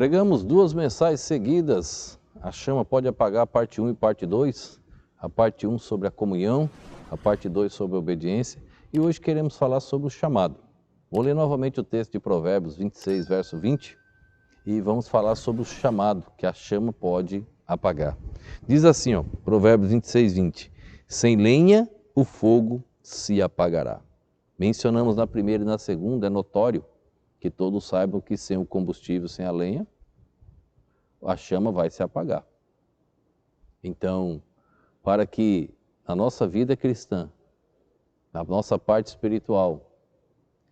Pregamos duas mensagens seguidas, a chama pode apagar, parte 1 e parte 2, a parte 1 sobre a comunhão, a parte 2 sobre a obediência, e hoje queremos falar sobre o chamado. Vou ler novamente o texto de Provérbios 26, verso 20, e vamos falar sobre o chamado que a chama pode apagar. Diz assim, Provérbios 26, 20, sem lenha o fogo se apagará. Mencionamos na primeira e na segunda, é notório que todos saibam que sem o combustível, sem a lenha, a chama vai se apagar. Então, para que a nossa vida cristã, na nossa parte espiritual,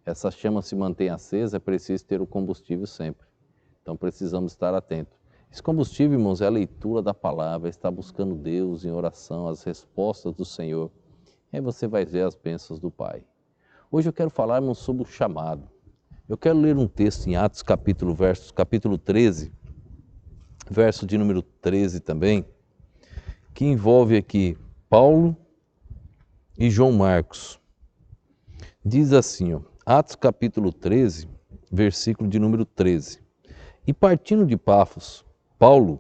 essa chama se mantenha acesa, é preciso ter o combustível sempre. Então precisamos estar atentos. Esse combustível, irmãos, é a leitura da palavra, é estar buscando Deus em oração, as respostas do Senhor. E aí você vai ver as bênçãos do Pai. Hoje eu quero falar, irmãos, sobre o chamado. Eu quero ler um texto em Atos capítulo 13, verso de número 13 também, que envolve aqui Paulo e João Marcos. Diz assim, Atos capítulo 13, versículo de número 13. E partindo de Pafos, Paulo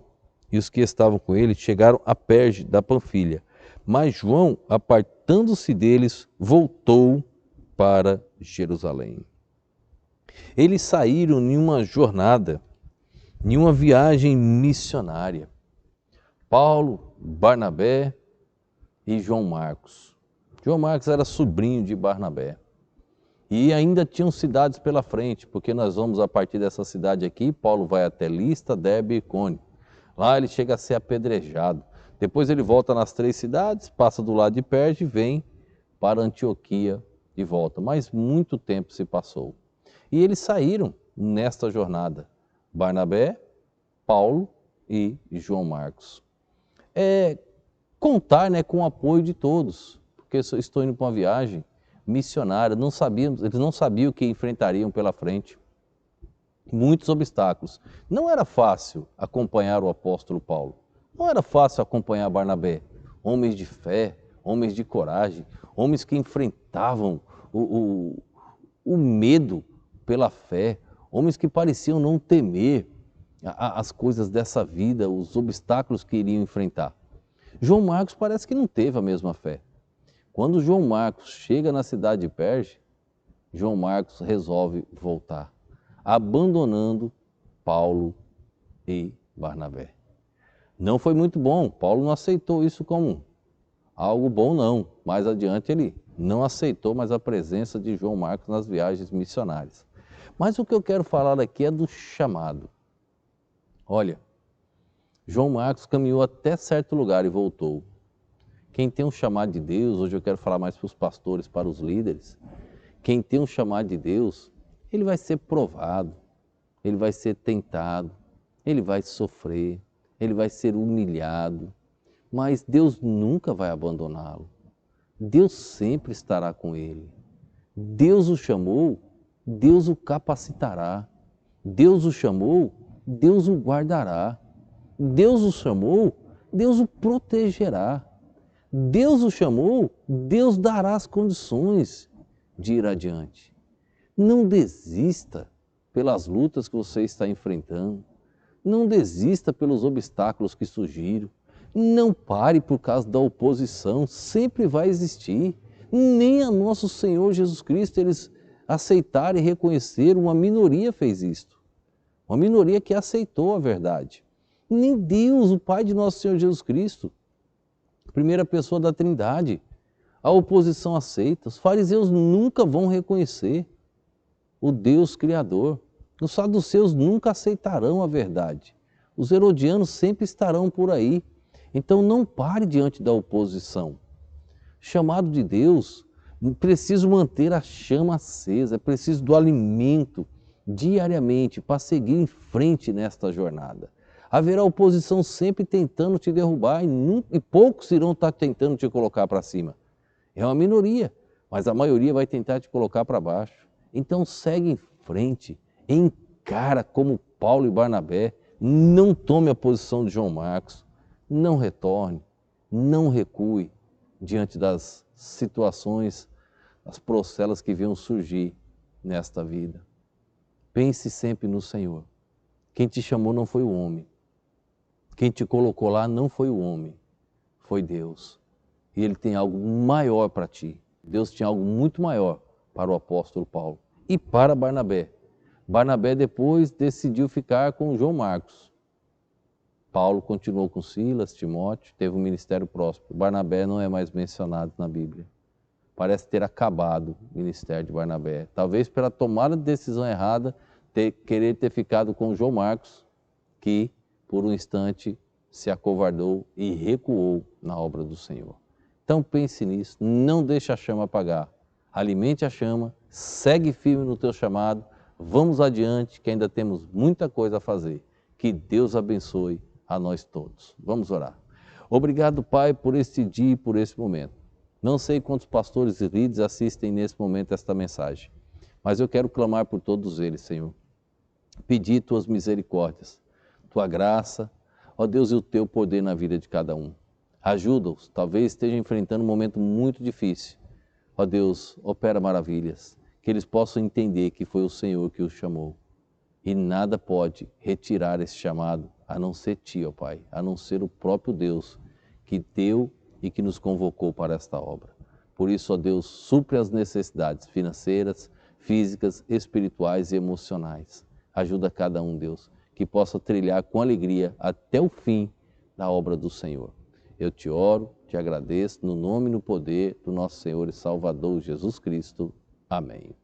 e os que estavam com ele chegaram a Perge da Panfilha, mas João, apartando-se deles, voltou para Jerusalém. Eles saíram em uma jornada, em uma viagem missionária. Paulo, Barnabé e João Marcos. João Marcos era sobrinho de Barnabé. E ainda tinham cidades pela frente, porque nós vamos a partir dessa cidade aqui, Paulo vai até Listra, Derbe e Icônio. Lá ele chega a ser apedrejado. Depois ele volta nas 3 cidades, passa do lado de Perge e vem para Antioquia e volta. Mas muito tempo se passou. E eles saíram nesta jornada, Barnabé, Paulo e João Marcos. Contar, com o apoio de todos, porque eu estou indo para uma viagem missionária, eles não sabiam o que enfrentariam pela frente. Muitos obstáculos. Não era fácil acompanhar o apóstolo Paulo, não era fácil acompanhar Barnabé, homens de fé, homens de coragem, homens que enfrentavam o medo pela fé, homens que pareciam não temer as coisas dessa vida, os obstáculos que iriam enfrentar. João Marcos parece que não teve a mesma fé. Quando João Marcos chega na cidade de Perge, João Marcos resolve voltar, abandonando Paulo e Barnabé. Não foi muito bom, Paulo não aceitou isso como algo bom não. Mais adiante ele não aceitou mais a presença de João Marcos nas viagens missionárias. Mas o que eu quero falar aqui é do chamado. Olha, João Marcos caminhou até certo lugar e voltou. Quem tem um chamado de Deus, hoje eu quero falar mais para os pastores, para os líderes, quem tem um chamado de Deus, ele vai ser provado, ele vai ser tentado, ele vai sofrer, ele vai ser humilhado, mas Deus nunca vai abandoná-lo. Deus sempre estará com ele. Deus o chamou, Deus o capacitará. Deus o chamou, Deus o guardará. Deus o chamou, Deus o protegerá. Deus o chamou, Deus dará as condições de ir adiante. Não desista pelas lutas que você está enfrentando. Não desista pelos obstáculos que surgiram. Não pare por causa da oposição, sempre vai existir. Nem a nosso Senhor Jesus Cristo eles aceitaram e reconheceram, uma minoria fez isto. Uma minoria que aceitou a verdade. Nem Deus, o Pai de nosso Senhor Jesus Cristo, primeira pessoa da Trindade, a oposição aceita. Os fariseus nunca vão reconhecer o Deus Criador. Os saduceus nunca aceitarão a verdade. Os herodianos sempre estarão por aí. Então não pare diante da oposição. Chamado de Deus, preciso manter a chama acesa, é preciso do alimento diariamente para seguir em frente nesta jornada. Haverá oposição sempre tentando te derrubar e poucos irão estar tentando te colocar para cima. É uma minoria, mas a maioria vai tentar te colocar para baixo. Então segue em frente, encara como Paulo e Barnabé, não tome a posição de João Marcos, não retorne, não recue diante das situações, as procelas que venham surgir nesta vida. Pense sempre no Senhor, Quem te chamou não foi o homem. Quem te colocou lá não foi o homem, foi Deus. E Ele tem algo maior para ti. Deus tinha algo muito maior para o apóstolo Paulo e para Barnabé. Barnabé depois decidiu ficar com João Marcos. Paulo continuou com Silas, Timóteo, teve um ministério próspero. Barnabé não é mais mencionado na Bíblia. Parece ter acabado o ministério de Barnabé. Talvez pela tomada de decisão errada, querer ter ficado com João Marcos, que por um instante se acovardou e recuou na obra do Senhor. Então pense nisso, não deixe a chama apagar. Alimente a chama, segue firme no teu chamado, vamos adiante que ainda temos muita coisa a fazer. Que Deus abençoe a nós todos. Vamos orar. Obrigado, Pai, por este dia e por esse momento. Não sei quantos pastores e líderes assistem nesse momento esta mensagem, mas eu quero clamar por todos eles, Senhor. Pedir tuas misericórdias, tua graça, ó Deus, e o teu poder na vida de cada um. Ajuda-os, talvez estejam enfrentando um momento muito difícil. Ó Deus, opera maravilhas, que eles possam entender que foi o Senhor que os chamou. E nada pode retirar esse chamado, a não ser ti, ó Pai, a não ser o próprio Deus que deu e que nos convocou para esta obra. Por isso, ó Deus, supre as necessidades financeiras, físicas, espirituais e emocionais. Ajuda cada um, Deus, que possa trilhar com alegria até o fim da obra do Senhor. Eu te oro, te agradeço, no nome e no poder do nosso Senhor e Salvador Jesus Cristo. Amém.